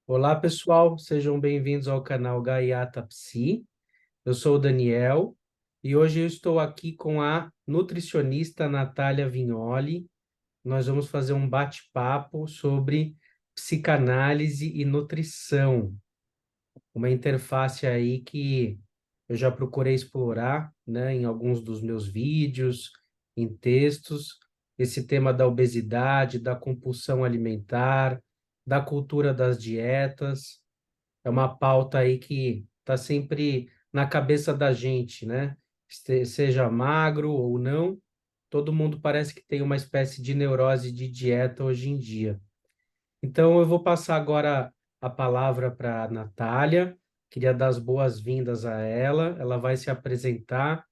Olá, pessoal, sejam bem-vindos ao canal Gaiata Psi. Eu sou o Daniel e hoje eu estou aqui com a nutricionista Natália Vignoli. Nós vamos fazer um bate-papo sobre psicanálise e nutrição, uma interface aí que eu já procurei explorar, né, em alguns dos meus vídeos, em textos, esse tema da obesidade, da compulsão alimentar, da cultura das dietas. É uma pauta aí que está sempre na cabeça da gente, né? Seja magro ou não, todo mundo parece que tem uma espécie de neurose de dieta hoje em dia. Então, eu vou passar agora a palavra para a Natália. Queria dar as boas-vindas a ela. Ela vai se apresentar,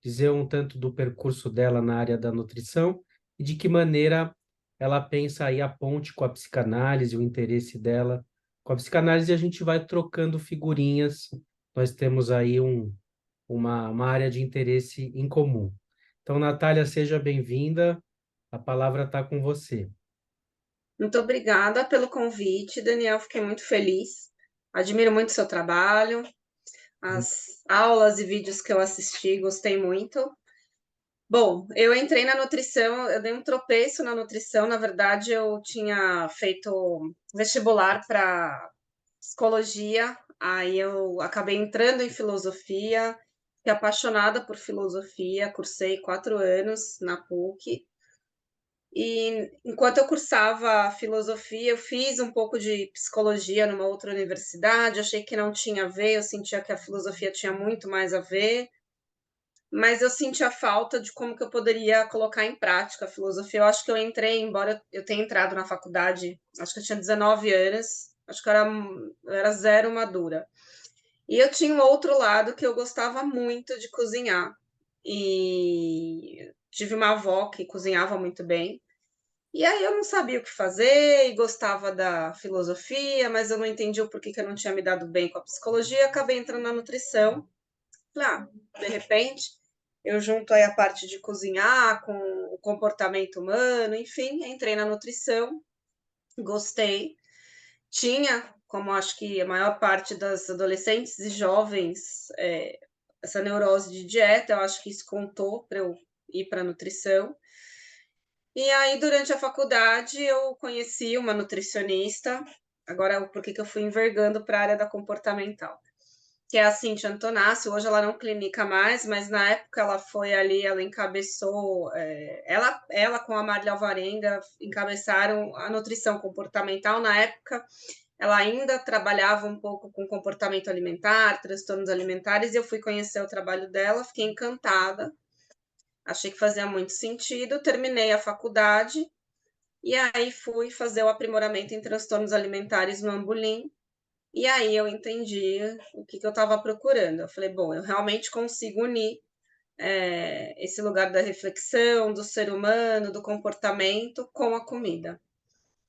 dizer um tanto do percurso dela na área da nutrição e de que maneira ela pensa aí a ponte com a psicanálise, o interesse dela com a psicanálise, e a gente vai trocando figurinhas. Nós temos aí uma área de interesse em comum. Então, Natália, seja bem-vinda. A palavra está com você. Muito obrigada pelo convite, Daniel. Fiquei muito feliz. Admiro muito o seu trabalho, as aulas e vídeos que eu assisti, gostei muito. Bom, eu entrei na nutrição, eu dei um tropeço na nutrição. Na verdade, eu tinha feito vestibular para psicologia, aí eu acabei entrando em filosofia, fiquei apaixonada por filosofia, cursei 4 anos na PUC. E enquanto eu cursava filosofia, eu fiz um pouco de psicologia numa outra universidade. Achei que não tinha a ver, eu sentia que a filosofia tinha muito mais a ver, mas eu sentia falta de como que eu poderia colocar em prática a filosofia. Eu acho que eu entrei, embora eu tenha entrado na faculdade, acho que eu tinha 19 anos, acho que eu era zero madura. E eu tinha um outro lado que eu gostava muito de cozinhar. E tive uma avó que cozinhava muito bem. E aí eu não sabia o que fazer e gostava da filosofia, mas eu não entendi o porquê que eu não tinha me dado bem com a psicologia, acabei entrando na nutrição. Falei, de repente, eu junto aí a parte de cozinhar com o comportamento humano, enfim, entrei na nutrição, gostei. Tinha, como acho que a maior parte das adolescentes e jovens, essa neurose de dieta, eu acho que isso contou para eu ir para a nutrição. E aí, durante a faculdade, eu conheci uma nutricionista. Agora, por que que eu fui envergando para a área da comportamental? Que é a Cintia Antonassi. Hoje ela não clinica mais, mas na época ela foi ali, ela encabeçou, ela com a Marli Alvarenga encabeçaram a nutrição comportamental. Na época, ela ainda trabalhava um pouco com comportamento alimentar, transtornos alimentares, e eu fui conhecer o trabalho dela, fiquei encantada. Achei que fazia muito sentido, terminei a faculdade e aí fui fazer o aprimoramento em transtornos alimentares no Ambulim. E aí eu entendi o que eu estava procurando. Eu falei, bom, eu realmente consigo unir esse lugar da reflexão, do ser humano, do comportamento com a comida.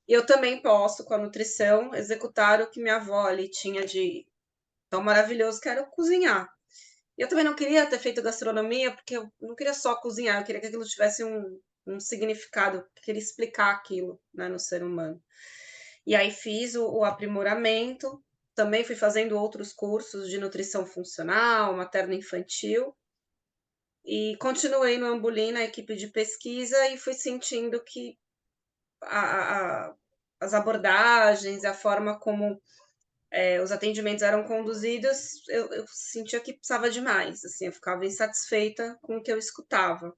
E eu também posso, com a nutrição, executar o que minha avó ali tinha de tão maravilhoso, que era cozinhar. E eu também não queria ter feito gastronomia, porque eu não queria só cozinhar, eu queria que aquilo tivesse um significado, eu queria explicar aquilo, né, no ser humano. E aí fiz o aprimoramento, também fui fazendo outros cursos de nutrição funcional, materno-infantil, e continuei no Ambulim, na equipe de pesquisa, e fui sentindo que a as abordagens, a forma como os atendimentos eram conduzidos, eu sentia que precisava de mais, assim, eu ficava insatisfeita com o que eu escutava.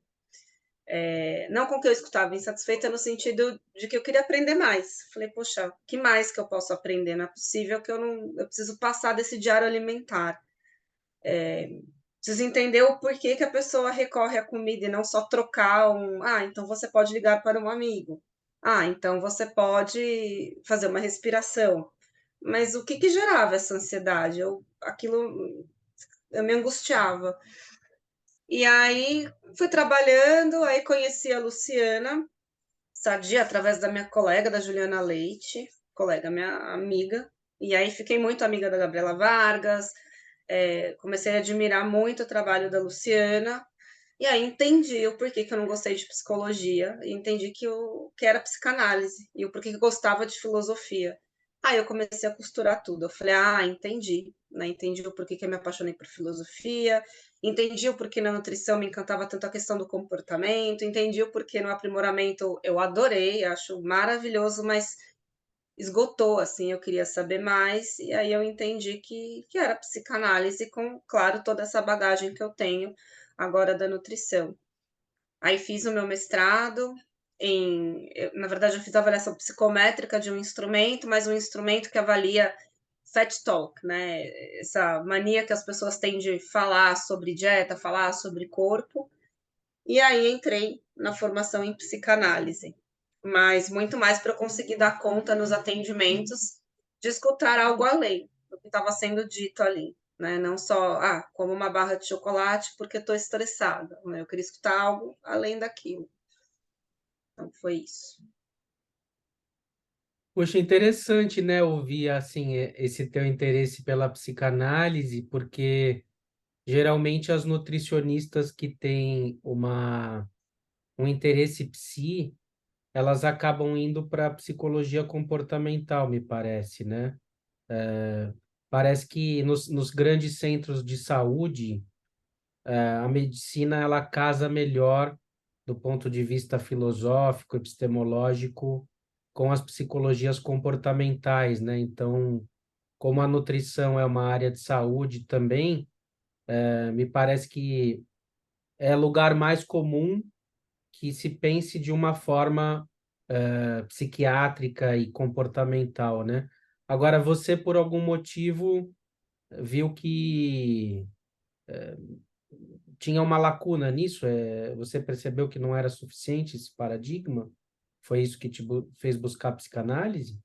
Não com o que eu escutava, insatisfeita no sentido de que eu queria aprender mais. Falei, poxa, que mais que eu posso aprender? Não é possível que eu não. Eu preciso passar desse diário alimentar. Preciso entender o porquê que a pessoa recorre à comida e não só trocar um. Ah, então você pode ligar para um amigo. Ah, então você pode fazer uma respiração. Mas o que gerava essa ansiedade? Eu me angustiava. E aí fui trabalhando, aí conheci a Luciana Sadi através da minha colega, da Juliana Leite, colega, minha amiga. E aí fiquei muito amiga da Gabriela Vargas, comecei a admirar muito o trabalho da Luciana. E aí entendi o porquê que eu não gostei de psicologia, e entendi que eu que era psicanálise, e o porquê que eu gostava de filosofia. Aí eu comecei a costurar tudo. Eu falei, entendi, né? Entendi o porquê que eu me apaixonei por filosofia, entendi o porquê na nutrição me encantava tanto a questão do comportamento, entendi o porquê no aprimoramento eu adorei, acho maravilhoso, mas esgotou, assim, eu queria saber mais, e aí eu entendi que era psicanálise com, claro, toda essa bagagem que eu tenho agora da nutrição. Aí fiz o meu mestrado na verdade, eu fiz a avaliação psicométrica de um instrumento, mas um instrumento que avalia fat talk, né? Essa mania que as pessoas têm de falar sobre dieta, falar sobre corpo. E aí entrei na formação em psicanálise, mas muito mais para eu conseguir dar conta nos atendimentos de escutar algo além do que estava sendo dito ali, né? Não só, como uma barra de chocolate porque estou estressada, né? Eu queria escutar algo além daquilo. Então foi isso. Poxa, interessante, né, ouvir assim esse teu interesse pela psicanálise, porque geralmente as nutricionistas que têm um interesse psi, elas acabam indo para a psicologia comportamental, me parece, né? Parece que nos grandes centros de saúde, a medicina ela casa melhor do ponto de vista filosófico, epistemológico, com as psicologias comportamentais, né? Então, como a nutrição é uma área de saúde também, me parece que é lugar mais comum que se pense de uma forma psiquiátrica e comportamental, né? Agora, você, por algum motivo, viu que tinha uma lacuna nisso? Você percebeu que não era suficiente esse paradigma? Foi isso que fez buscar psicanálise?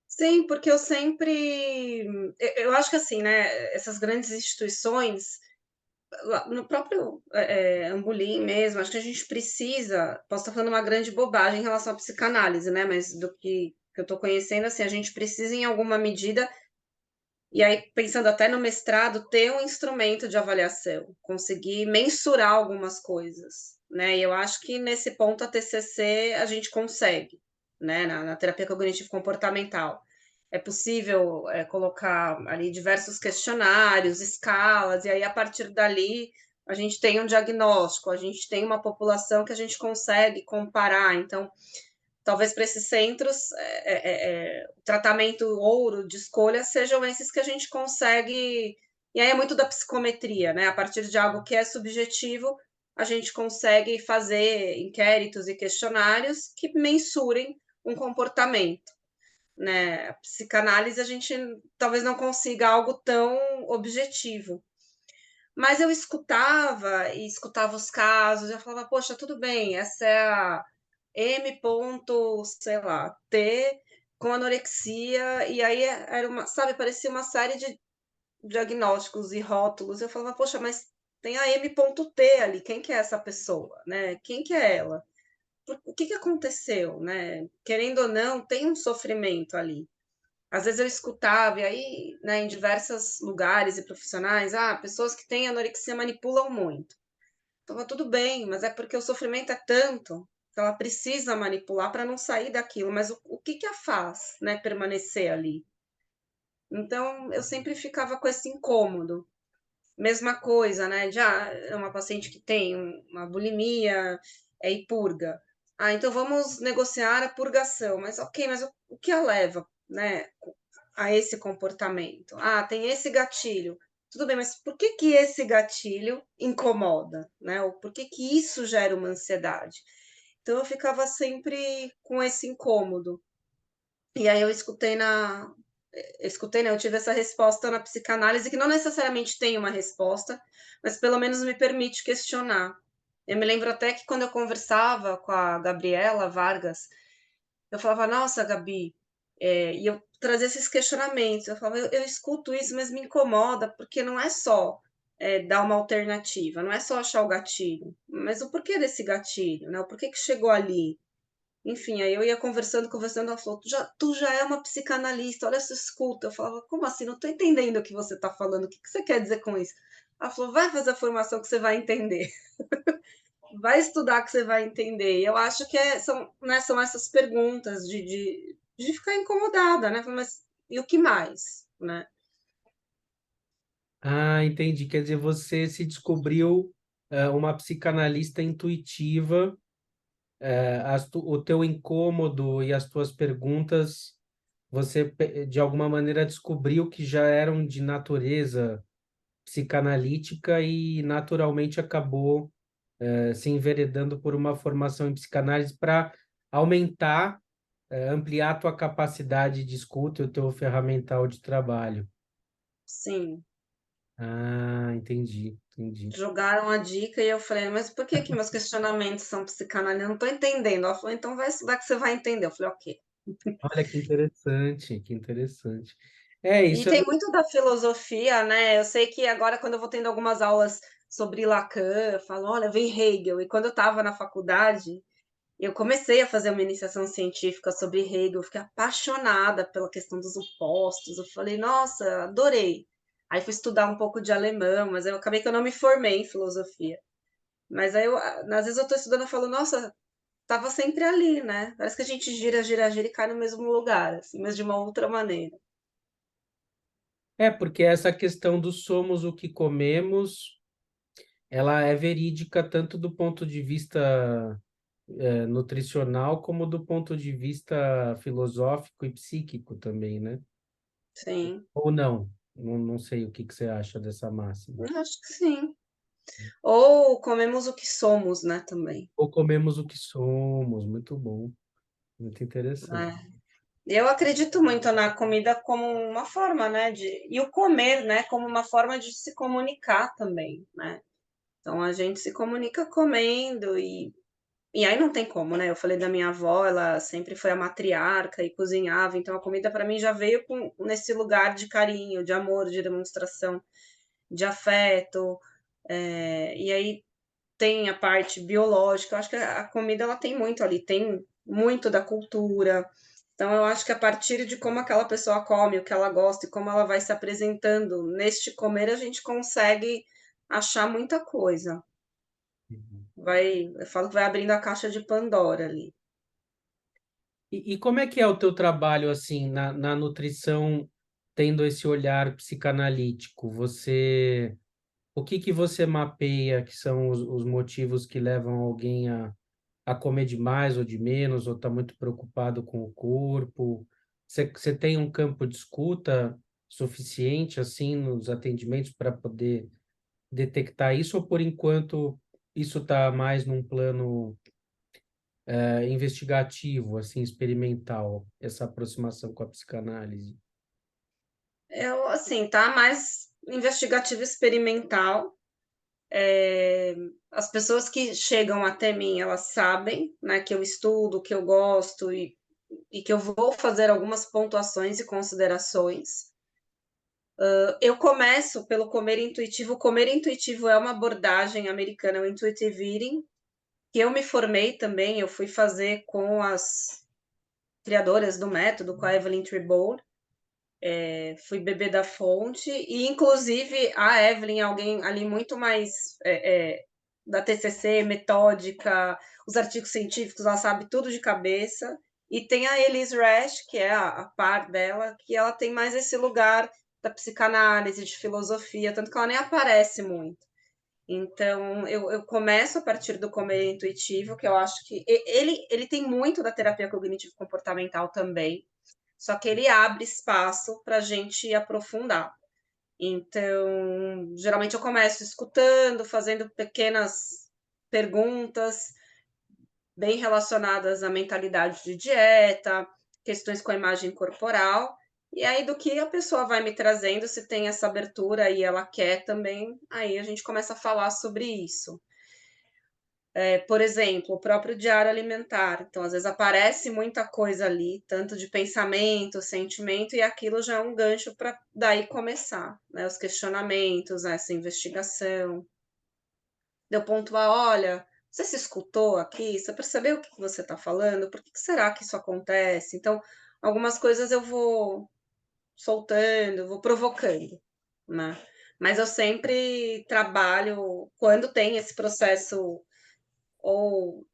Sim, porque eu sempre. Eu acho que assim, né? Essas grandes instituições, no próprio Ambulim mesmo, acho que a gente precisa. Posso estar falando uma grande bobagem em relação à psicanálise, né? Mas do que eu estou conhecendo, assim, a gente precisa, em alguma medida, e aí, pensando até no mestrado, ter um instrumento de avaliação, conseguir mensurar algumas coisas, né? E eu acho que nesse ponto a TCC a gente consegue, né? Na terapia cognitivo-comportamental. É possível colocar ali diversos questionários, escalas, e aí a partir dali a gente tem um diagnóstico, a gente tem uma população que a gente consegue comparar. Então, talvez para esses centros, o tratamento ouro de escolha sejam esses que a gente consegue. E aí é muito da psicometria, né? A partir de algo que é subjetivo, a gente consegue fazer inquéritos e questionários que mensurem um comportamento, né? A psicanálise a gente talvez não consiga algo tão objetivo. Mas eu escutava e escutava os casos, eu falava, poxa, tudo bem, essa é a M ponto, sei lá, T com anorexia, e aí era uma, sabe, parecia uma série de diagnósticos e rótulos. Eu falava, poxa, mas tem a M ponto T ali, quem que é essa pessoa, né? Quem que é ela? O que que aconteceu, né? Querendo ou não, tem um sofrimento ali. Às vezes eu escutava, e aí, né, em diversos lugares e profissionais, pessoas que têm anorexia manipulam muito. Então, tudo bem, mas é porque o sofrimento é tanto que ela precisa manipular para não sair daquilo. Mas o que que a faz, né, permanecer ali? Então, eu sempre ficava com esse incômodo. Mesma coisa, né? Já é uma paciente que tem uma bulimia e purga. Então vamos negociar a purgação. Mas ok, mas o que a leva, né, a esse comportamento? Tem esse gatilho. Tudo bem, mas por que que esse gatilho incomoda, né? Ou por que que isso gera uma ansiedade? Então eu ficava sempre com esse incômodo. E aí eu escutei, né, eu tive essa resposta na psicanálise, que não necessariamente tem uma resposta, mas pelo menos me permite questionar. Eu me lembro até que quando eu conversava com a Gabriela Vargas, eu falava, nossa, Gabi, e eu trazia esses questionamentos. Eu falava, eu escuto isso, mas me incomoda, porque não é só dar uma alternativa, não é só achar o gatilho, mas o porquê desse gatilho, né? O porquê que chegou ali? Enfim, aí eu ia conversando, ela falou, tu já é uma psicanalista, olha essa escuta. Eu falava, como assim? Não tô entendendo o que você tá falando, o que que você quer dizer com isso? Ela falou, vai fazer a formação que você vai entender. Vai estudar que você vai entender. E eu acho que são, né, são essas perguntas de de ficar incomodada, né? Mas e o que mais, né? Ah, entendi. Quer dizer, você se descobriu uma psicanalista intuitiva, o teu incômodo e as tuas perguntas, você de alguma maneira descobriu que já eram de natureza psicanalítica e naturalmente acabou se enveredando por uma formação em psicanálise para aumentar, ampliar a tua capacidade de escuta e o teu ferramental de trabalho. Sim, Ah, entendi, entendi. jogaram a dica e eu falei, mas por que que meus questionamentos são psicanalíticos? Eu não estou entendendo. Ela falou, então vai estudar que você vai entender. Eu falei, ok. Olha que interessante, que interessante. É, E isso é tem muito da filosofia, né? Eu sei que agora, quando eu vou tendo algumas aulas sobre Lacan, eu falo, olha, vem Hegel. E quando eu estava na faculdade, eu comecei a fazer uma iniciação científica sobre Hegel, fiquei apaixonada pela questão dos opostos. Eu falei, nossa, adorei. Aí fui estudar um pouco de alemão, mas eu acabei que eu não me formei em filosofia. Mas aí, às vezes eu estou estudando e falo, nossa, estava sempre ali, né? Parece que a gente gira, gira, gira e cai no mesmo lugar, assim, mas de uma outra maneira. porque essa questão do somos o que comemos, ela é verídica tanto do ponto de vista nutricional como do ponto de vista filosófico e psíquico também, né? Sim, Ou não? Não sei o que que você acha dessa máxima. eu acho que sim. Ou comemos o que somos, né, também. Ou comemos o que somos, muito bom, muito interessante. É. Eu acredito muito na comida como uma forma, né, e o comer, né, como uma forma de se comunicar também, né. Então a gente se comunica comendo e aí não tem como, né. Eu falei da minha avó, ela sempre foi a matriarca e cozinhava, então a comida para mim já veio com nesse lugar de carinho, de amor, de demonstração de afeto, e aí tem a parte biológica, eu acho que a comida ela tem muito ali, tem muito da cultura. Então eu acho que a partir de como aquela pessoa come, o que ela gosta e como ela vai se apresentando neste comer, a gente consegue achar muita coisa. Eu falo que vai abrindo a caixa de Pandora ali. E como é que é o teu trabalho assim na nutrição, tendo esse olhar psicanalítico? O que que você mapeia que são os motivos que levam alguém a comer de mais ou de menos, ou está muito preocupado com o corpo? Você tem um campo de escuta suficiente assim nos atendimentos para poder detectar isso, ou por enquanto isso está mais num plano investigativo, assim, experimental, essa aproximação com a psicanálise? Eu, assim, tá mais investigativo experimental. As pessoas que chegam até mim, elas sabem, né, que eu estudo, que eu gosto e que eu vou fazer algumas pontuações e considerações. Eu começo pelo comer intuitivo. O comer intuitivo é uma abordagem americana, o intuitive eating, que eu me formei também. Eu fui fazer com as criadoras do método, com a Evelyn Tribole. Fui beber da fonte e, inclusive, a Evelyn é alguém ali muito mais da TCC, metódica, os artigos científicos, ela sabe tudo de cabeça. E tem a Elise Resch, que é a par dela, que ela tem mais esse lugar da psicanálise, de filosofia, tanto que ela nem aparece muito. Então, eu começo a partir do comer intuitivo, que eu acho que ele tem muito da terapia cognitivo-comportamental também, só que ele abre espaço para a gente aprofundar. Então, geralmente eu começo escutando, fazendo pequenas perguntas bem relacionadas à mentalidade de dieta, questões com a imagem corporal, e aí do que a pessoa vai me trazendo, se tem essa abertura e ela quer também, aí a gente começa a falar sobre isso. Por exemplo, o próprio diário alimentar. Então, às vezes aparece muita coisa ali, tanto de pensamento, sentimento, e aquilo já é um gancho para daí começar, né? Os questionamentos, essa investigação. Deu pontuar, olha, você se escutou aqui? Você percebeu o que você está falando? Por que será que isso acontece? Então, algumas coisas eu vou soltando, vou provocando, né? Mas eu sempre trabalho, quando tem esse processo ou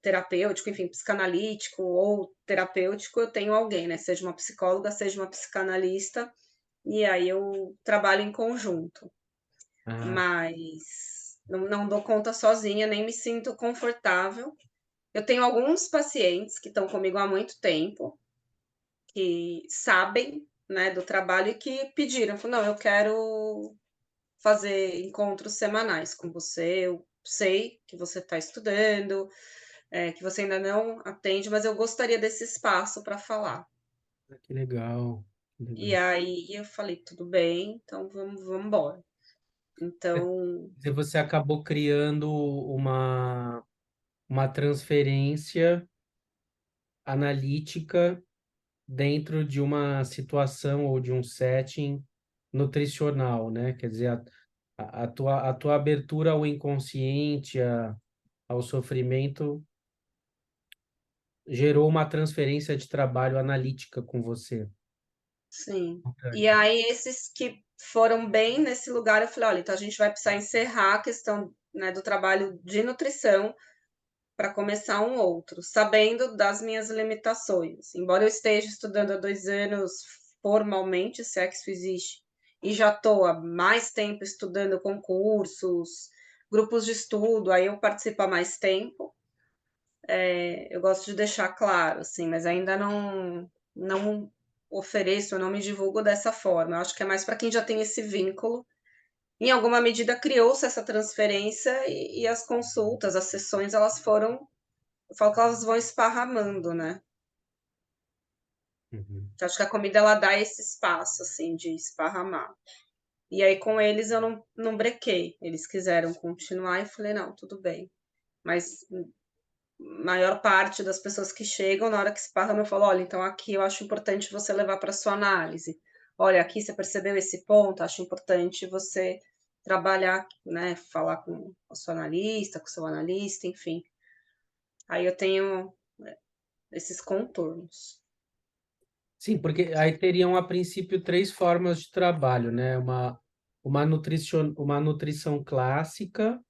terapêutico, enfim, psicanalítico ou terapêutico, eu tenho alguém, né? Seja uma psicóloga, seja uma psicanalista, e aí eu trabalho em conjunto. Ah, Mas não dou conta sozinha, nem me sinto confortável. Eu tenho alguns pacientes que estão comigo há muito tempo, que sabem, né, do trabalho e que pediram, falaram, não, eu quero fazer encontros semanais com você, eu sei que você está estudando, que você ainda não atende, mas eu gostaria desse espaço para falar. que legal, que E legal. aí eu falei, tudo bem, então vamos embora. Então, Se você acabou criando uma transferência analítica dentro de uma situação ou de um setting nutricional, né? Quer dizer, a tua abertura ao inconsciente, ao sofrimento, gerou uma transferência de trabalho analítica com você. sim. E Importante. aí esses que foram bem nesse lugar, eu falei: "Olha, então a gente vai precisar encerrar a questão, né, do trabalho de nutrição para começar um outro", sabendo das minhas limitações. Embora eu esteja estudando há 2 anos formalmente, se é que isso existe, e já estou há mais tempo estudando concursos, grupos de estudo, aí eu participo há mais tempo, eu gosto de deixar claro, assim, mas ainda não ofereço, eu não me divulgo dessa forma. Eu acho que é mais para quem já tem esse vínculo. Em alguma medida criou-se essa transferência e as consultas, as sessões, elas foram, eu falo que elas vão esparramando, né. Uhum. Eu acho que a comida ela dá esse espaço, assim, de esparramar. E aí com eles eu não brequei, eles quiseram continuar e falei: "Não, tudo bem". Mas maior parte das pessoas que chegam, na hora que esparramam, eu falo: "Olha, então aqui eu acho importante você levar para sua análise. Olha, aqui você percebeu esse ponto, acho importante você trabalhar, né, falar com a sua analista, com o seu analista, enfim". Aí eu tenho esses contornos. Sim, porque aí teriam, a princípio, três formas de trabalho, né? Uma nutrição clássica,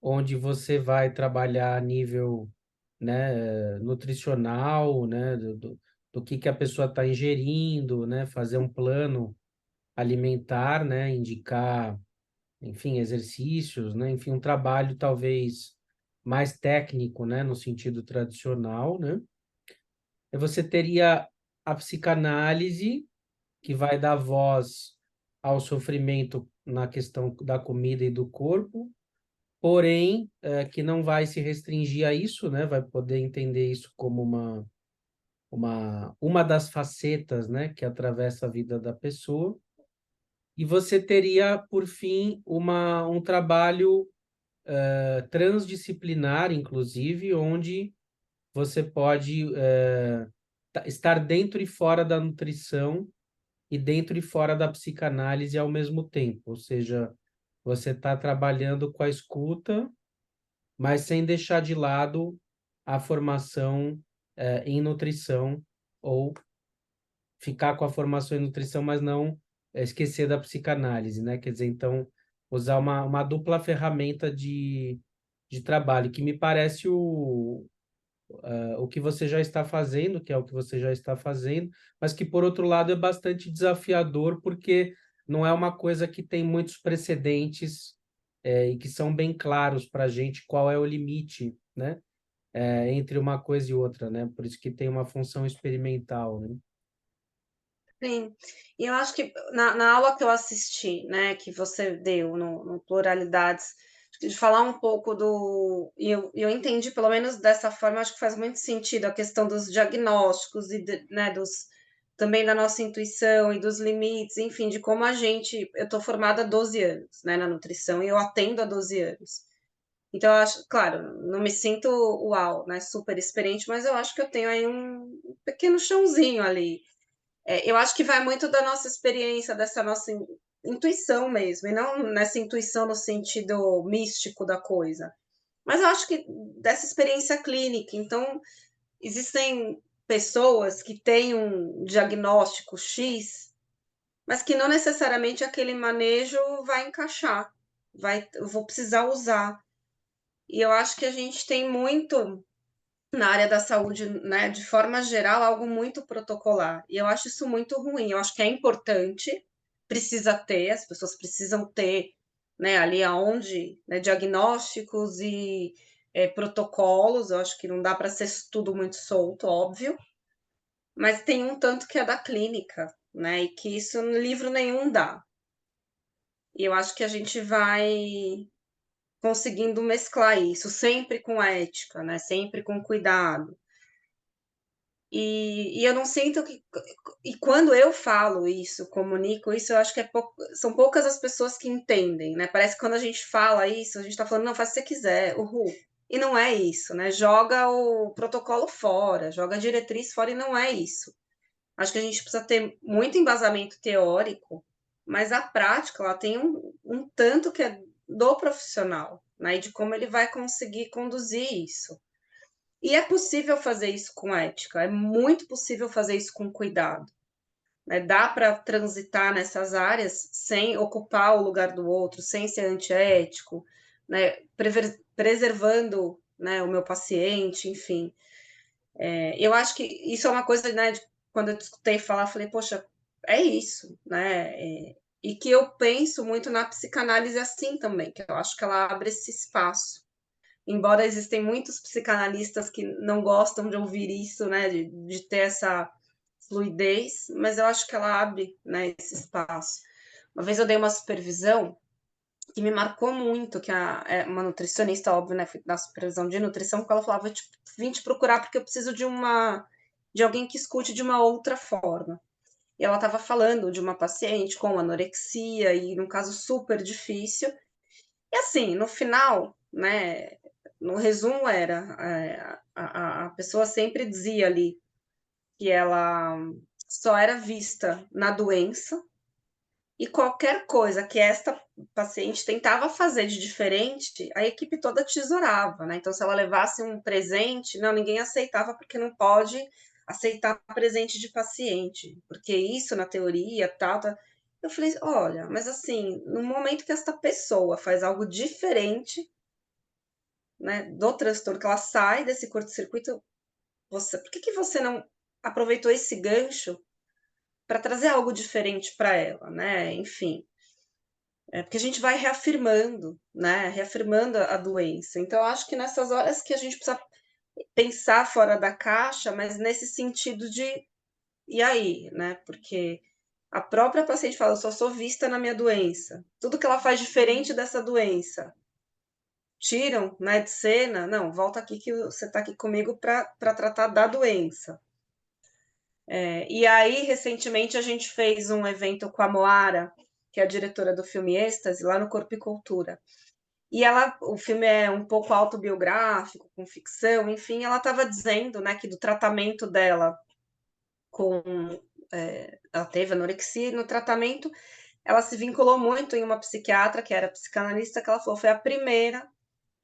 onde você vai trabalhar a nível, né, nutricional, né, do que a pessoa está ingerindo, né, fazer um plano alimentar, né, indicar, enfim, exercícios, né, enfim, um trabalho talvez mais técnico, né, no sentido tradicional, né? E você teria a psicanálise, que vai dar voz ao sofrimento na questão da comida e do corpo, porém, que não vai se restringir a isso, né? Vai poder entender isso como uma das facetas, né, que atravessa a vida da pessoa. E você teria, por fim, um trabalho transdisciplinar, inclusive, onde você pode estar dentro e fora da nutrição e dentro e fora da psicanálise ao mesmo tempo, ou seja, você está trabalhando com a escuta, mas sem deixar de lado a formação em nutrição, ou ficar com a formação em nutrição, mas não esquecer da psicanálise, né? Quer dizer, então, usar uma dupla ferramenta de trabalho, que me parece o que você já está fazendo, que é o que você já está fazendo, mas que, por outro lado, é bastante desafiador, porque não é uma coisa que tem muitos precedentes, e que são bem claros para a gente qual é o limite, né? Entre uma coisa e outra, né? Por isso que tem uma função experimental, né? Sim, e eu acho que na aula que eu assisti, né, que você deu no Pluralidades, acho que de falar um pouco eu entendi pelo menos dessa forma, acho que faz muito sentido a questão dos diagnósticos e né, também da nossa intuição e dos limites, enfim, de como a gente eu tô formada há 12 anos, né, na nutrição e eu atendo há 12 anos. Então eu acho claro, não me sinto uau, né, super experiente, mas eu acho que eu tenho aí um pequeno chãozinho ali. Eu acho que vai muito da nossa experiência, dessa nossa intuição mesmo, e não nessa intuição no sentido místico da coisa. Mas eu acho que dessa experiência clínica. Então, existem pessoas que têm um diagnóstico X, mas que não necessariamente aquele manejo vai encaixar, eu vou precisar usar. E eu acho que a gente tem muito na área da saúde, né, de forma geral, algo muito protocolar. E eu acho isso muito ruim. Eu acho que é importante, precisa ter, as pessoas precisam ter, né, ali aonde, né, diagnósticos e protocolos. Eu acho que não dá para ser tudo muito solto, óbvio, mas tem um tanto que é da clínica, né, e que isso no livro nenhum dá. E eu acho que a gente vai conseguindo mesclar isso, sempre com a ética, né, sempre com cuidado. E eu não sinto que. E quando eu falo isso, comunico isso, eu acho que são poucas as pessoas que entendem, né? Parece que quando a gente fala isso, a gente tá falando, não, faz o que você quiser, uhul. E não é isso, né? Joga o protocolo fora, joga a diretriz fora e não é isso. Acho que a gente precisa ter muito embasamento teórico, mas a prática, ela tem um tanto que é do profissional, né? E de como ele vai conseguir conduzir isso. E é possível fazer isso com ética, é muito possível fazer isso com cuidado, né? Dá para transitar nessas áreas sem ocupar o lugar do outro, sem ser antiético, né? Preservando, né, o meu paciente, enfim. Eu acho que isso é uma coisa, né, quando eu escutei falar, falei, poxa, é isso, né? E que eu penso muito na psicanálise assim também, que eu acho que ela abre esse espaço, embora existem muitos psicanalistas que não gostam de ouvir isso, né, de ter essa fluidez, mas eu acho que ela abre, né, esse espaço. Uma vez eu dei uma supervisão que me marcou muito, que uma nutricionista, óbvio, né, fui dar supervisão de nutrição, porque ela falava, tipo, vim te procurar porque eu preciso de alguém que escute de uma outra forma. E ela estava falando de uma paciente com anorexia e num caso super difícil. E assim, no final, né, no resumo era, a pessoa sempre dizia ali que ela só era vista na doença e qualquer coisa que esta paciente tentava fazer de diferente, a equipe toda tesourava, né? Então, se ela levasse um presente, não, ninguém aceitava porque não pode aceitar presente de paciente, porque isso na teoria, tal, tal. Eu falei, olha, mas assim, no momento que esta pessoa faz algo diferente, né, do transtorno, que ela sai desse curto-circuito, por que você não aproveitou esse gancho para trazer algo diferente para ela, né? Enfim, porque a gente vai reafirmando, né? Reafirmando a doença. Então, eu acho que nessas horas que a gente precisa pensar fora da caixa, mas nesse sentido de e aí, né? Porque a própria paciente fala, eu só sou vista na minha doença. Tudo que ela faz diferente dessa doença tiram, né, de cena, não, volta aqui que você está aqui comigo para tratar da doença. E aí, recentemente, a gente fez um evento com a Moara, que é a diretora do filme Êxtase, lá no Corpo e Cultura. E o filme é um pouco autobiográfico, com ficção, enfim, ela estava dizendo, né, que do tratamento dela com. Ela teve anorexia, e no tratamento ela se vinculou muito em uma psiquiatra, que era psicanalista, que ela falou, foi a primeira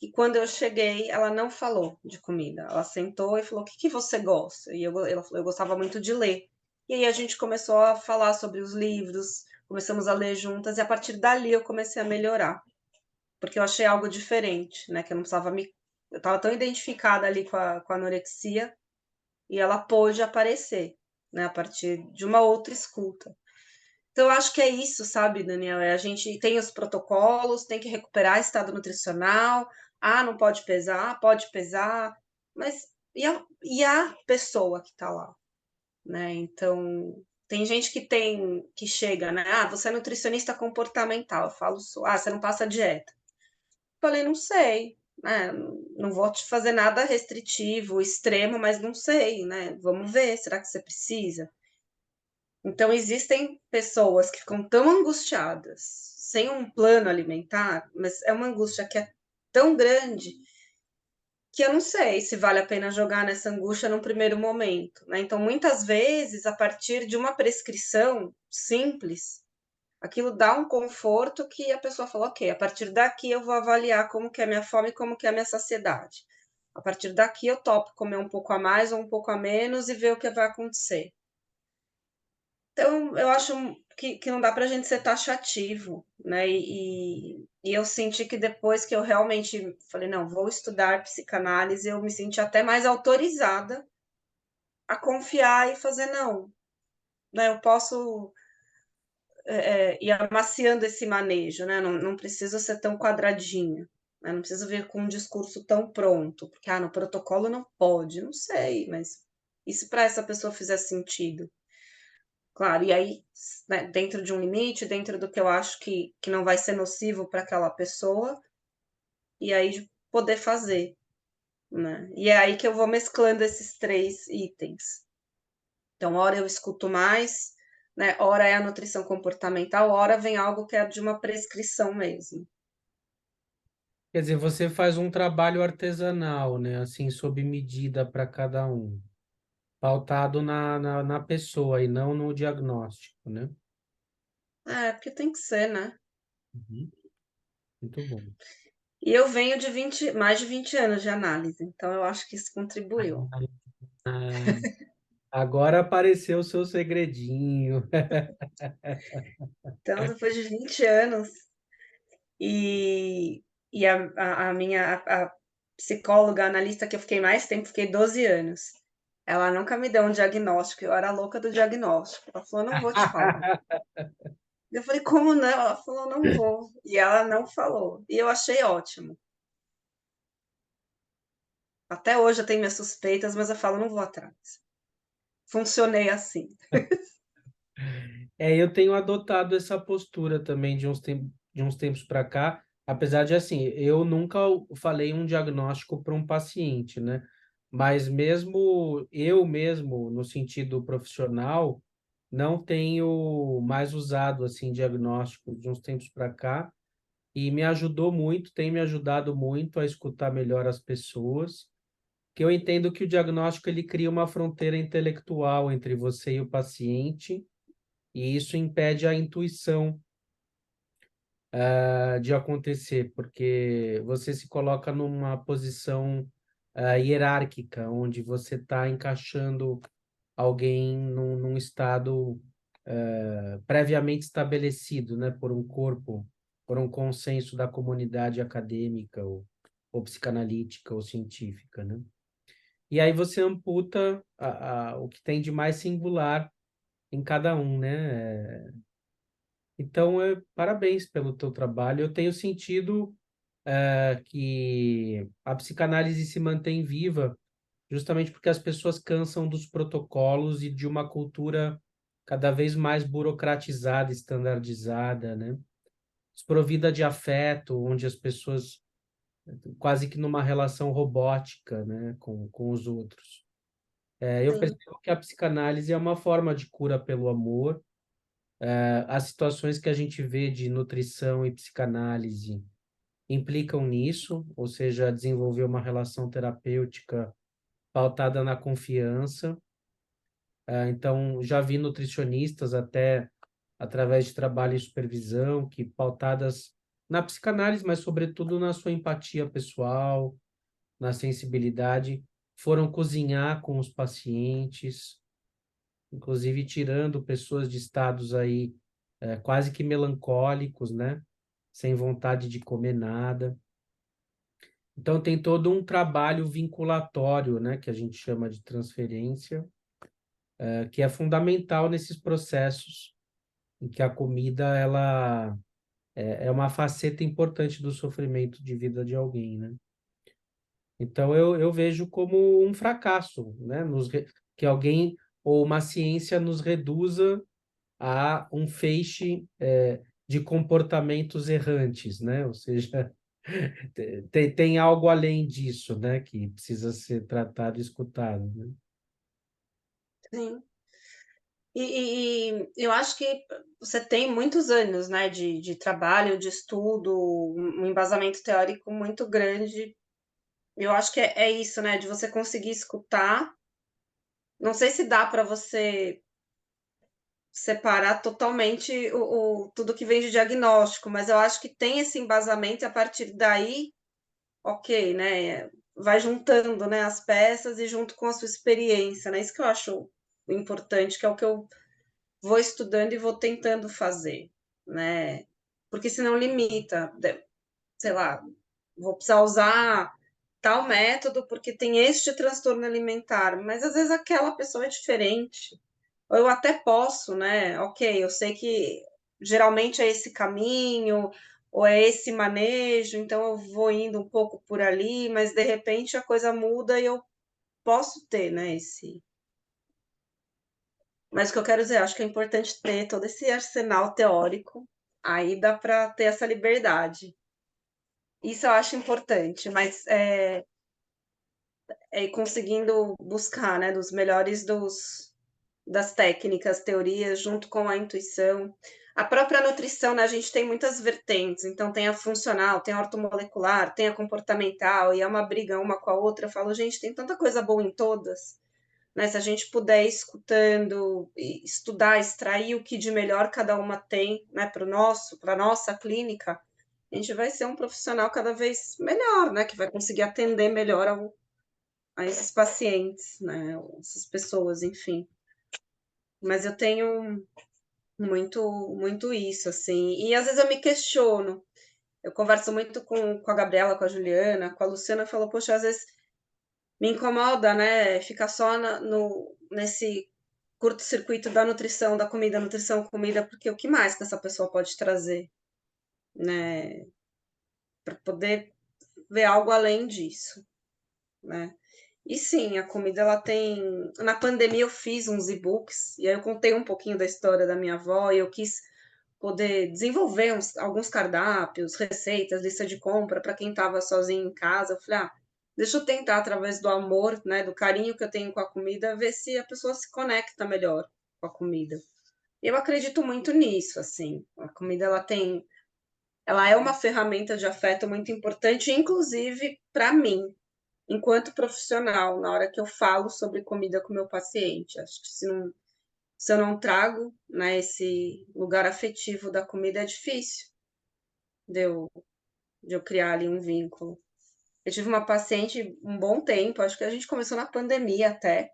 e quando eu cheguei, ela não falou de comida. Ela sentou e falou: o que, que você gosta? E ela falou: eu gostava muito de ler. E aí a gente começou a falar sobre os livros, começamos a ler juntas, e a partir dali eu comecei a melhorar, porque eu achei algo diferente, né? Que eu não precisava me. Eu estava tão identificada ali com a anorexia, e ela pôde aparecer, né? A partir de uma outra escuta. Então, eu acho que é isso, sabe, Daniel? A gente tem os protocolos, tem que recuperar estado nutricional. Ah, não pode pesar, mas e a pessoa que está lá, né? Então, tem gente que chega, né? Ah, você é nutricionista comportamental. Eu falo, você não passa dieta. Eu falei, não sei, né? Não vou te fazer nada restritivo, extremo, mas não sei, né? Vamos ver, será que você precisa? Então, existem pessoas que ficam tão angustiadas, sem um plano alimentar, mas é uma angústia que é tão grande que eu não sei se vale a pena jogar nessa angústia num primeiro momento, né? Então, muitas vezes, a partir de uma prescrição simples, aquilo dá um conforto que a pessoa fala, ok, a partir daqui eu vou avaliar como que é a minha fome e como que é a minha saciedade. A partir daqui eu topo comer um pouco a mais ou um pouco a menos e ver o que vai acontecer. Então, eu acho que não dá para a gente ser taxativo, né? E eu senti que depois que eu realmente falei, não, vou estudar psicanálise, eu me senti até mais autorizada a confiar e fazer, não, né? Eu posso ir amaciando esse manejo, né? Não preciso ser tão quadradinha, né? Não preciso vir com um discurso tão pronto, porque no protocolo não pode, não sei, mas e se para essa pessoa fizer sentido? Claro, e aí, né, dentro de um limite, dentro do que eu acho que não vai ser nocivo para aquela pessoa, e aí de poder fazer, né? E é aí que eu vou mesclando esses 3 itens. Então, ora eu escuto mais, né? Ora é a nutrição comportamental, ora vem algo que é de uma prescrição mesmo. Quer dizer, você faz um trabalho artesanal, né? Assim, sob medida para cada um, pautado na pessoa e não no diagnóstico, né? É, porque tem que ser, né? Uhum. Muito bom. E eu venho de mais de 20 anos de análise, então eu acho que isso contribuiu. Ah, agora apareceu o seu segredinho. Então, depois de 20 anos, e, e a minha a psicóloga, analista que eu fiquei mais tempo, fiquei 12 anos. Ela nunca me deu um diagnóstico, eu era louca do diagnóstico. Ela falou, não vou te falar. Eu falei, como não? Ela falou, não vou. E ela não falou. E eu achei ótimo. Até hoje eu tenho minhas suspeitas, mas eu falo, não vou atrás. Funcionei assim. Eu tenho adotado essa postura também de uns tempos para cá, apesar de assim, eu nunca falei um diagnóstico para um paciente, né? Mas mesmo eu mesmo, no sentido profissional, não tenho mais usado assim diagnóstico de uns tempos para cá e me ajudou muito, tem me ajudado muito a escutar melhor as pessoas, que eu entendo que o diagnóstico ele cria uma fronteira intelectual entre você e o paciente e isso impede a intuição de acontecer, porque você se coloca numa posição hierárquica, onde você está encaixando alguém num estado previamente estabelecido, né, por um corpo, por um consenso da comunidade acadêmica ou psicanalítica ou científica, né? E aí você amputa o que tem de mais singular em cada um, né? Então, parabéns pelo teu trabalho. Eu tenho sentido que a psicanálise se mantém viva justamente porque as pessoas cansam dos protocolos e de uma cultura cada vez mais burocratizada, estandardizada, né? Desprovida de afeto, onde as pessoas quase que numa relação robótica, né, com os outros. Eu Sim, percebo que a psicanálise é uma forma de cura pelo amor. As situações que a gente vê de nutrição e psicanálise implicam nisso, ou seja, desenvolver uma relação terapêutica pautada na confiança. Então, já vi nutricionistas até através de trabalho em supervisão, que pautadas na psicanálise, mas sobretudo na sua empatia pessoal, na sensibilidade, foram cozinhar com os pacientes, inclusive tirando pessoas de estados aí quase que melancólicos, né? Sem vontade de comer nada. Então tem todo um trabalho vinculatório, né, que a gente chama de transferência, que é fundamental nesses processos em que a comida ela é uma faceta importante do sofrimento de vida de alguém, né? Então eu vejo como um fracasso, né, que alguém ou uma ciência nos reduza a um feixe de comportamentos errantes, né? Ou seja, tem algo além disso, né, que precisa ser tratado e escutado, né? sim. Eu acho que você tem muitos anos, né, de trabalho, de estudo, um embasamento teórico muito grande. Eu acho que é isso, né, de você conseguir escutar. Não sei se dá para você separar totalmente tudo que vem de diagnóstico, mas eu acho que tem esse embasamento e a partir daí, ok, né, vai juntando, né, as peças e junto com a sua experiência, né? Isso que eu acho importante, que é o que eu vou estudando e vou tentando fazer, né? Porque senão limita, sei lá, vou precisar usar tal método porque tem este transtorno alimentar, mas às vezes aquela pessoa é diferente. Ou eu até posso, né? Ok, eu sei que geralmente é esse caminho, ou é esse manejo, então eu vou indo um pouco por ali, mas de repente a coisa muda e eu posso ter, né, esse. Mas o que eu quero dizer, acho que é importante ter todo esse arsenal teórico, aí dá para ter essa liberdade. Isso eu acho importante, mas é ir conseguindo buscar, né, dos melhores das técnicas, teorias, junto com a intuição. A própria nutrição, né, a gente tem muitas vertentes, então tem a funcional, tem a ortomolecular, tem a comportamental, e é uma briga uma com a outra. Eu falo, gente, tem tanta coisa boa em todas, né? Se a gente puder ir escutando, estudar, extrair o que de melhor cada uma tem, né, para a nossa clínica, a gente vai ser um profissional cada vez melhor, né, que vai conseguir atender melhor a esses pacientes, né, essas pessoas, enfim. Mas eu tenho muito isso, assim. E às vezes eu me questiono. Eu converso muito com a Gabriela, com a Juliana, com a Luciana, falou, poxa, às vezes me incomoda, né? Ficar só nesse curto-circuito da nutrição, comida, porque o que mais que essa pessoa pode trazer, né? Para poder ver algo além disso, né? E sim, a comida ela tem. Na pandemia eu fiz uns e-books, e aí eu contei um pouquinho da história da minha avó, e eu quis poder desenvolver alguns cardápios, receitas, lista de compra para quem estava sozinho em casa. Eu falei, deixa eu tentar, através do amor, né, do carinho que eu tenho com a comida, ver se a pessoa se conecta melhor com a comida. Eu acredito muito nisso, assim. A comida, ela é uma ferramenta de afeto muito importante, inclusive para mim, enquanto profissional, na hora que eu falo sobre comida com meu paciente. Acho que se eu não trago, né, esse lugar afetivo da comida, é difícil de eu, de eu criar ali um vínculo. Eu tive uma paciente um bom tempo, acho que a gente começou na pandemia até.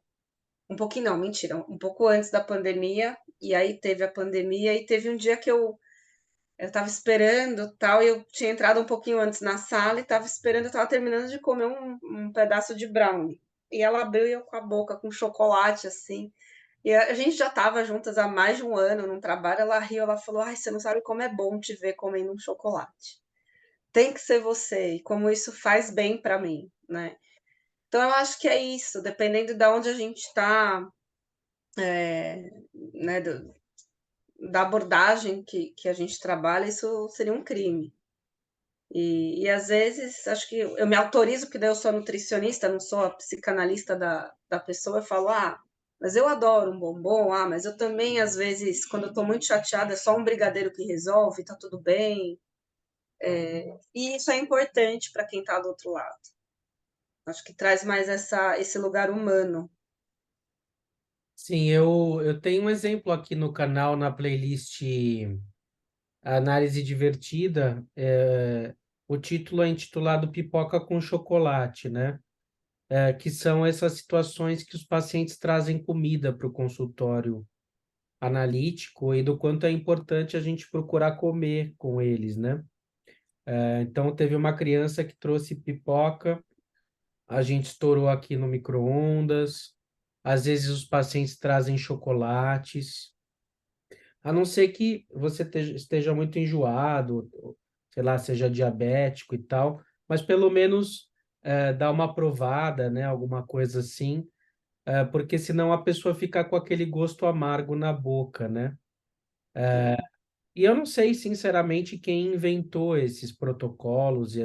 Um pouquinho, não, mentira, um pouco antes da pandemia, e aí teve a pandemia, e teve um dia que eu tava esperando, tal, e eu tinha entrado um pouquinho antes na sala e tava esperando, eu tava terminando de comer um pedaço de brownie. E ela abriu e eu com a boca com chocolate, assim. E a gente já estava juntas há mais de um ano num trabalho, ela riu, ela falou, ai, você não sabe como é bom te ver comendo um chocolate. Tem que ser você, e como isso faz bem para mim, né? Então eu acho que é isso, dependendo de onde a gente está, né, da abordagem que a gente trabalha, isso seria um crime. E às vezes, acho que eu me autorizo, porque daí eu sou nutricionista, não sou a psicanalista da pessoa, eu falo, mas eu adoro um bombom, mas eu também, às vezes, quando eu tô muito chateada, é só um brigadeiro que resolve, tá tudo bem. E isso é importante para quem tá do outro lado. Acho que traz mais esse lugar humano. Sim, eu tenho um exemplo aqui no canal, na playlist Análise Divertida. O título é intitulado Pipoca com Chocolate, né? Que são essas situações que os pacientes trazem comida para o consultório analítico e do quanto é importante a gente procurar comer com eles, né? Então, teve uma criança que trouxe pipoca, a gente estourou aqui no micro-ondas. Às vezes os pacientes trazem chocolates, a não ser que você esteja muito enjoado, ou, sei lá, seja diabético e tal, mas pelo menos dá uma provada, né? Alguma coisa assim, porque senão a pessoa fica com aquele gosto amargo na boca, né? Né? E eu não sei, sinceramente, quem inventou esses protocolos e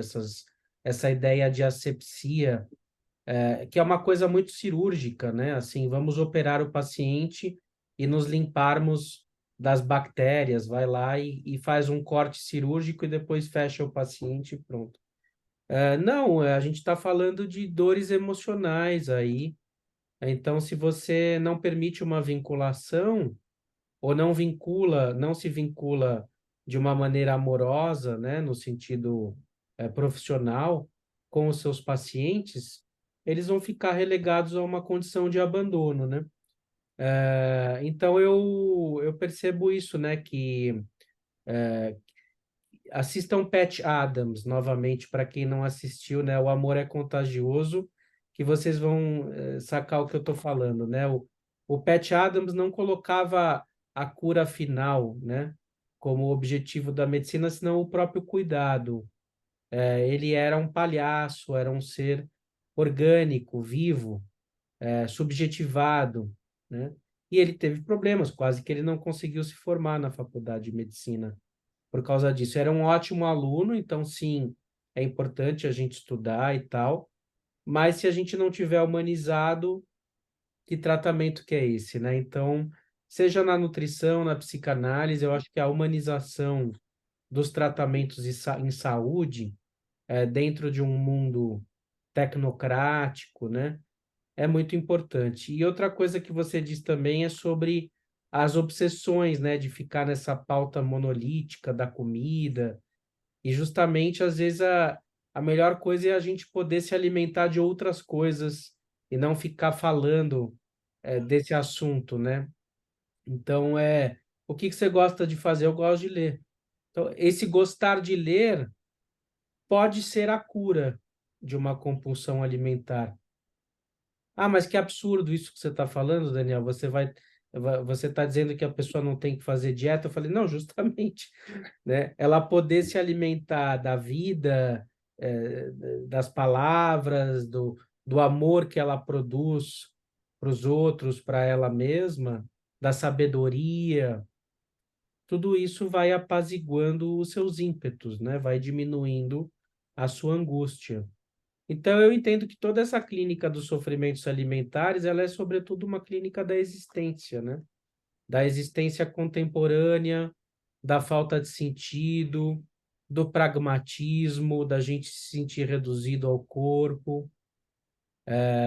essa ideia de asepsia, que é uma coisa muito cirúrgica, né? Assim, vamos operar o paciente e nos limparmos das bactérias, vai lá e faz um corte cirúrgico e depois fecha o paciente e pronto. Não, a gente está falando de dores emocionais aí. Então, se você não permite uma vinculação, ou não se vincula de uma maneira amorosa, né, no sentido profissional, com os seus pacientes, eles vão ficar relegados a uma condição de abandono, né? Então eu percebo isso, né? Que assistam Patch Adams novamente, para quem não assistiu, né? O Amor é Contagioso, que vocês vão sacar o que eu estou falando, né? O Patch Adams não colocava a cura final, né? Como objetivo da medicina, senão o próprio cuidado. Ele era um palhaço, era um ser orgânico, vivo, subjetivado, né? E ele teve problemas, quase que ele não conseguiu se formar na faculdade de medicina por causa disso. Era um ótimo aluno, então sim, é importante a gente estudar e tal, mas se a gente não tiver humanizado, que tratamento que é esse, né? Então, seja na nutrição, na psicanálise, eu acho que a humanização dos tratamentos em saúde, dentro de um mundo tecnocrático, né? É muito importante. E outra coisa que você diz também é sobre as obsessões, né, de ficar nessa pauta monolítica da comida. E justamente, às vezes, a melhor coisa é a gente poder se alimentar de outras coisas e não ficar falando, desse assunto, né? Então, o que que você gosta de fazer? Eu gosto de ler. Então, esse gostar de ler pode ser a cura de uma compulsão alimentar. Ah, mas que absurdo isso que você está falando, Daniel. Você está dizendo que a pessoa não tem que fazer dieta? Eu falei, não, justamente, né? Ela poder se alimentar da vida, das palavras, do amor que ela produz para os outros, para ela mesma, da sabedoria, tudo isso vai apaziguando os seus ímpetos, né? Vai diminuindo a sua angústia. Então, eu entendo que toda essa clínica dos sofrimentos alimentares, ela é sobretudo uma clínica da existência, né? Da existência contemporânea, da falta de sentido, do pragmatismo, da gente se sentir reduzido ao corpo,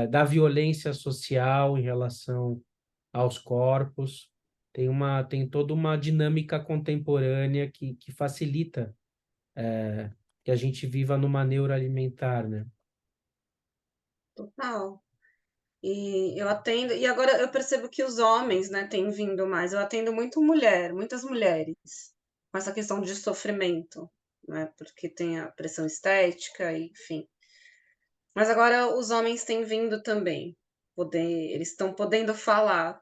da violência social em relação aos corpos. Tem toda uma dinâmica contemporânea que facilita, que a gente viva numa neuroalimentar, né? Total. E eu atendo, e agora eu percebo que os homens, né, têm vindo mais. Eu atendo muito mulher, muitas mulheres, com essa questão de sofrimento, né, porque tem a pressão estética, enfim. Mas agora os homens têm vindo também. Eles estão podendo falar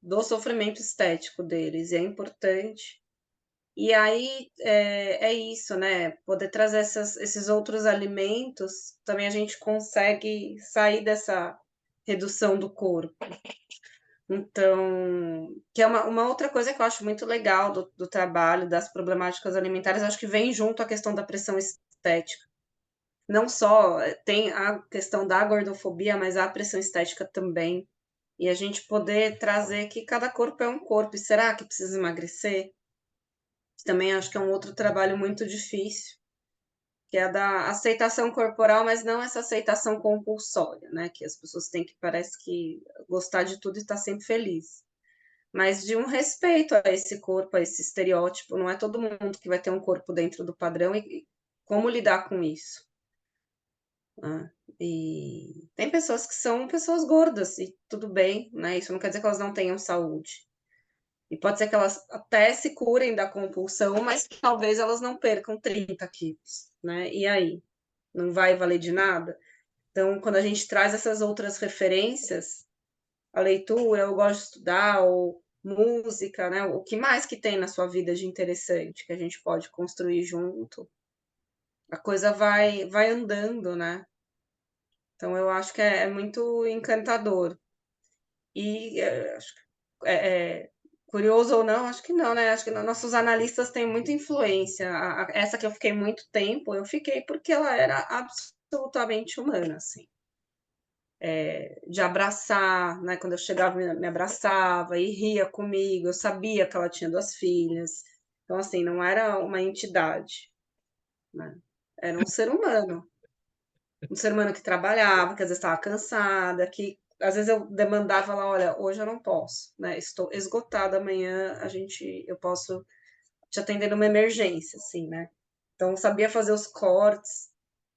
do sofrimento estético deles, e é importante. E aí é isso, né? Poder trazer esses outros alimentos, também a gente consegue sair dessa redução do corpo. Então, que é uma outra coisa que eu acho muito legal do trabalho, das problemáticas alimentares, acho que vem junto a questão da pressão estética. Não só tem a questão da gordofobia, mas a pressão estética também. E a gente poder trazer que cada corpo é um corpo. E será que precisa emagrecer? Também acho que é um outro trabalho muito difícil, que é a da aceitação corporal, mas não essa aceitação compulsória, né? Que as pessoas têm que, parece que, gostar de tudo e estar sempre feliz. Mas de um respeito a esse corpo, a esse estereótipo. Não é todo mundo que vai ter um corpo dentro do padrão e como lidar com isso. Né? E tem pessoas que são pessoas gordas e tudo bem, né? Isso não quer dizer que elas não tenham saúde. E pode ser que elas até se curem da compulsão, mas talvez elas não percam 30 quilos, né? E aí? Não vai valer de nada? Então, quando a gente traz essas outras referências, a leitura, eu gosto de estudar, ou música, né? O que mais que tem na sua vida de interessante que a gente pode construir junto? A coisa vai andando, né? Então, eu acho que é muito encantador. E acho que curioso ou não, acho que não, né? Acho que nossos analistas têm muita influência. Essa que eu fiquei muito tempo, eu fiquei porque ela era absolutamente humana, assim. De abraçar, né? Quando eu chegava, me abraçava e ria comigo. Eu sabia que ela tinha 2 filhas. Então, assim, não era uma entidade, né? Era um ser humano. Um ser humano que trabalhava, que às vezes estava cansada, que às vezes eu demandava lá, olha, hoje eu não posso, né? Estou esgotada, amanhã eu posso te atender numa emergência, assim, né? Então, eu sabia fazer os cortes,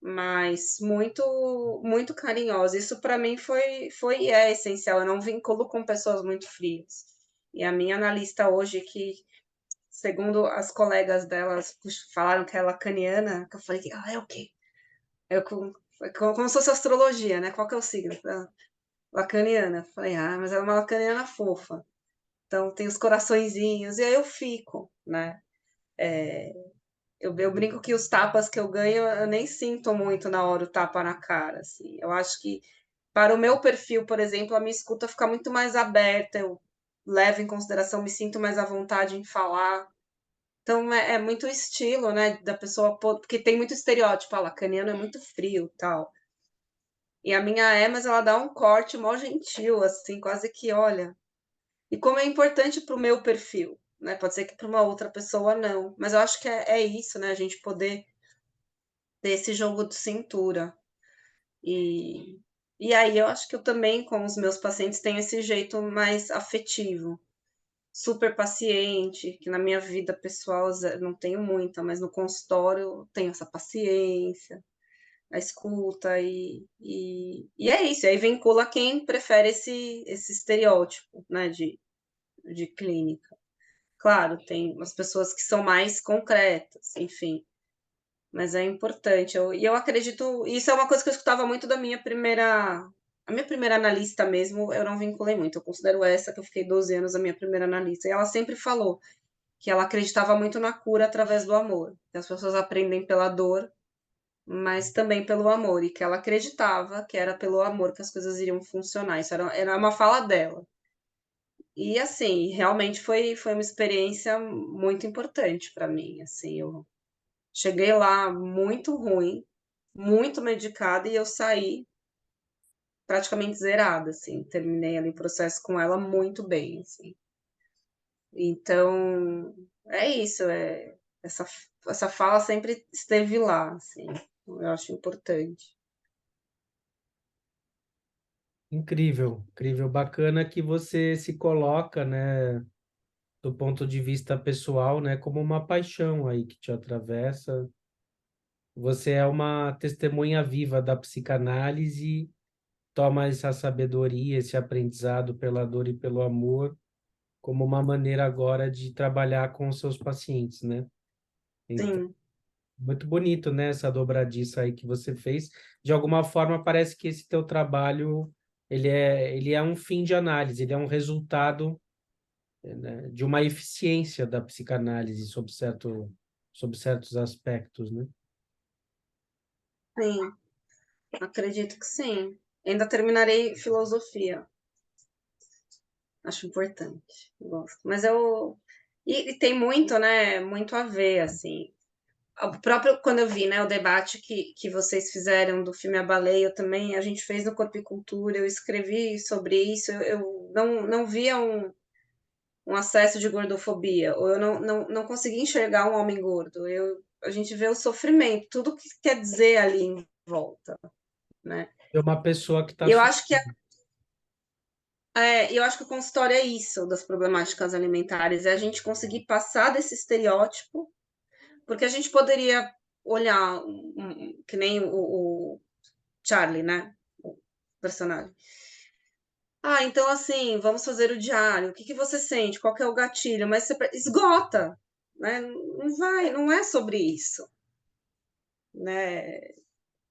mas muito carinhosa. Isso para mim foi e é essencial. Eu não vinculo com pessoas muito frias. E a minha analista hoje, que segundo as colegas delas falaram que é lacaniana, que eu falei, é o quê? Como se fosse astrologia, né? Qual que é o signo? Lacaniana. Falei, mas ela é uma lacaniana fofa. Então tem os coraçõezinhos, e aí eu fico, né? Eu brinco que os tapas que eu ganho, eu nem sinto muito na hora o tapa na cara, assim. Eu acho que para o meu perfil, por exemplo, a minha escuta fica muito mais aberta, eu levo em consideração, me sinto mais à vontade em falar. Então é muito estilo, né, da pessoa, porque tem muito estereótipo, lacaniano é muito frio, tal. E a minha mas ela dá um corte mó gentil, assim, quase que, olha. E como é importante para o meu perfil, né? Pode ser que para uma outra pessoa não, mas eu acho que é isso, né? A gente poder ter esse jogo de cintura. E, e aí eu acho que eu também, com os meus pacientes, tenho esse jeito mais afetivo, super paciente, que na minha vida pessoal não tenho muita, mas no consultório eu tenho essa paciência, a escuta, e é isso. E aí vincula quem prefere esse estereótipo, né, de clínica. Claro, tem umas pessoas que são mais concretas, enfim, mas é importante. E eu acredito, isso é uma coisa que eu escutava muito a minha primeira analista mesmo, eu não vinculei muito. Eu considero essa que eu fiquei 12 anos a minha primeira analista. E ela sempre falou que ela acreditava muito na cura através do amor. Que as pessoas aprendem pela dor, mas também pelo amor. E que ela acreditava que era pelo amor que as coisas iriam funcionar. Isso era uma fala dela. E assim, realmente foi uma experiência muito importante para mim. Assim, eu cheguei lá muito ruim, muito medicada, e eu saí praticamente zerada, assim. Terminei ali o processo com ela muito bem, assim. Então, é isso, essa fala sempre esteve lá, assim. Eu acho importante. Incrível, incrível, bacana que você se coloca, né, do ponto de vista pessoal, né, como uma paixão aí que te atravessa. Você é uma testemunha viva da psicanálise, toma essa sabedoria, esse aprendizado pela dor e pelo amor como uma maneira agora de trabalhar com os seus pacientes, né? Então, Sim, muito bonito, né, essa dobradiça aí que você fez. De alguma forma, parece que esse teu trabalho, ele é um fim de análise, ele é um resultado, né, de uma eficiência da psicanálise sobre certos aspectos, né? sim, acredito que sim. Ainda terminarei filosofia. Acho importante, gosto. Mas eu. E tem muito, né? Muito a ver, assim. O próprio, quando eu vi, né, o debate que vocês fizeram do filme A Baleia, eu também, a gente fez no Corpo e Cultura, eu escrevi sobre isso, eu não via um acesso de gordofobia, ou eu não conseguia enxergar um homem gordo. A gente vê o sofrimento, tudo que quer dizer ali em volta, né? É uma pessoa que está E eu acho que o consultório é isso das problemáticas alimentares, é a gente conseguir passar desse estereótipo, porque a gente poderia olhar que nem o Charlie, né? O personagem. Então assim, vamos fazer o diário. O que que você sente? Qual que é o gatilho? Mas você esgota, né? Não vai, não é sobre isso, né?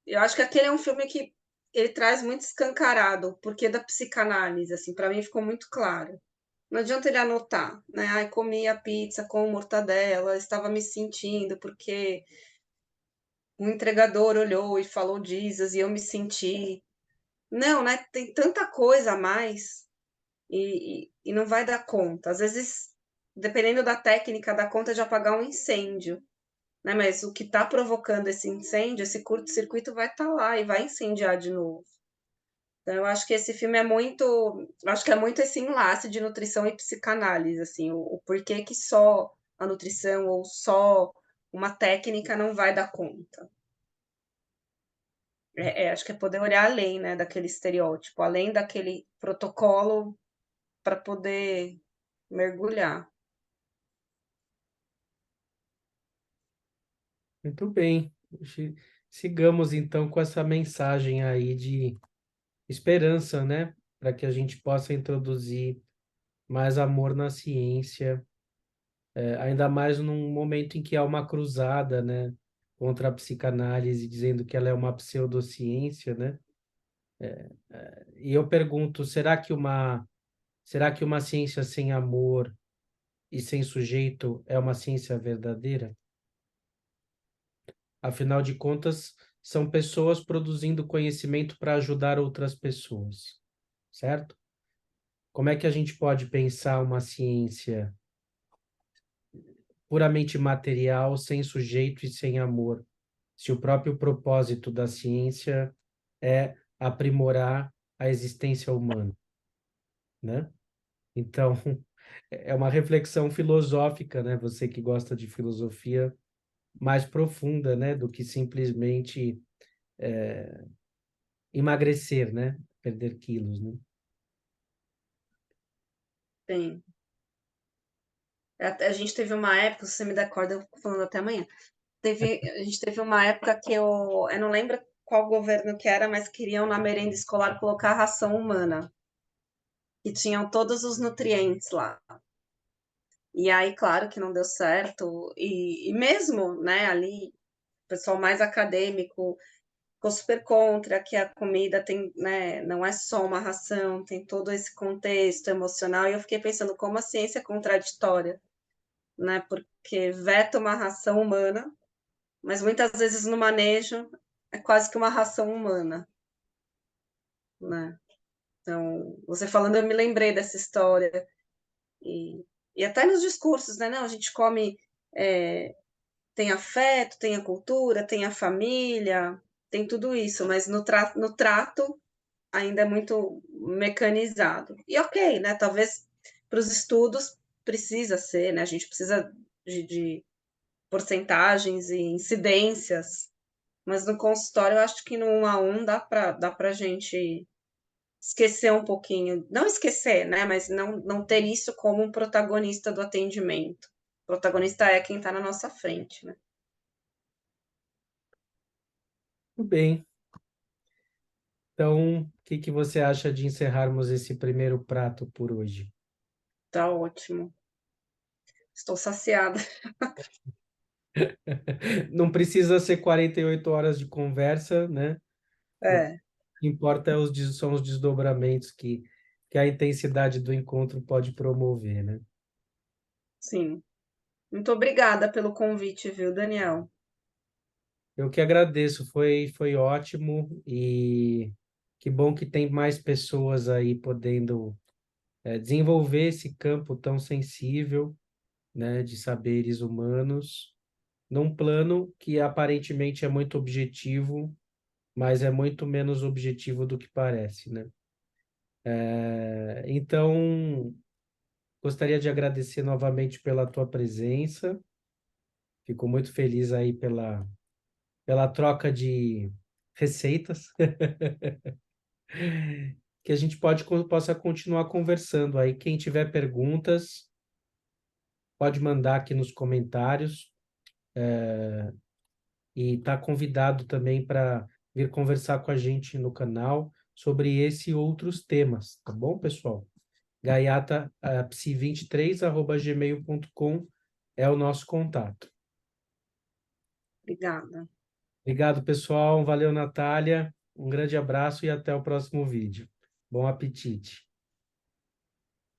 Eu acho que aquele é um filme que ele traz muito escancarado o porquê da psicanálise, assim, para mim ficou muito claro. Não adianta ele anotar, né? Ai, comi a pizza com mortadela, estava me sentindo porque o entregador olhou e falou Jesus e eu me senti. Não, né? Tem tanta coisa a mais e não vai dar conta. Às vezes, dependendo da técnica, dá conta de apagar um incêndio, né? Mas o que está provocando esse incêndio, esse curto-circuito vai estar lá e vai incendiar de novo. Então, eu acho que esse filme é muito, eu acho que é muito esse enlace de nutrição e psicanálise, assim, o porquê que só a nutrição ou só uma técnica não vai dar conta. Acho que é poder olhar além, né, daquele estereótipo, além daquele protocolo para poder mergulhar. muito bem. sigamos então com essa mensagem aí de esperança, né? Para que a gente possa introduzir mais amor na ciência, ainda mais num momento em que há uma cruzada, né? Contra a psicanálise, dizendo que ela é uma pseudociência, né? E eu pergunto, será que uma ciência sem amor e sem sujeito é uma ciência verdadeira? Afinal de contas, são pessoas produzindo conhecimento para ajudar outras pessoas, certo? Como é que a gente pode pensar uma ciência puramente material, sem sujeito e sem amor, se o próprio propósito da ciência é aprimorar a existência humana, né? Então, é uma reflexão filosófica, né? Você que gosta de filosofia mais profunda, né? Do que simplesmente emagrecer, né? Perder quilos, né? Sim. A gente teve uma época, se você me dá corda, eu fico falando até amanhã. A gente teve uma época que eu não lembro qual governo que era, mas queriam na merenda escolar colocar ração humana, que tinham todos os nutrientes lá. E aí, claro que não deu certo, e mesmo, né, ali, o pessoal mais acadêmico ficou super contra, que a comida tem, né, não é só uma ração, tem todo esse contexto emocional, e eu fiquei pensando como a ciência é contraditória, né, porque veta uma ração humana, mas muitas vezes no manejo é quase que uma ração humana, né. Então, você falando, eu me lembrei dessa história, e, e até nos discursos, né, não, a gente come, é, tem afeto, tem a cultura, tem a família, tem tudo isso, mas no trato ainda é muito mecanizado. E ok, né? Talvez para os estudos precisa ser, né? A gente precisa de porcentagens e incidências, mas no consultório eu acho que no 1 a 1 dá para a gente esquecer um pouquinho, não esquecer, né? Mas não ter isso como um protagonista do atendimento. O protagonista é quem está na nossa frente, né? Tudo bem. Então, o que que você acha de encerrarmos esse primeiro prato por hoje? Tá ótimo. Estou saciada. Não precisa ser 48 horas de conversa, né? O É, que importa são os desdobramentos que a intensidade do encontro pode promover, né? sim. Muito obrigada pelo convite, viu, Daniel? Eu que agradeço, foi ótimo e que bom que tem mais pessoas aí podendo desenvolver esse campo tão sensível, né, de saberes humanos, num plano que aparentemente é muito objetivo, mas é muito menos objetivo do que parece, né? Então, gostaria de agradecer novamente pela tua presença. Fico muito feliz aí pela troca de receitas, que a gente possa continuar conversando aí. Quem tiver perguntas, pode mandar aqui nos comentários e está convidado também para vir conversar com a gente no canal sobre esse e outros temas, tá bom, pessoal? gaiatapsi23@gmail.com é o nosso contato. Obrigada. Obrigado, pessoal. Valeu, Natália. Um grande abraço e até o próximo vídeo. Bom apetite.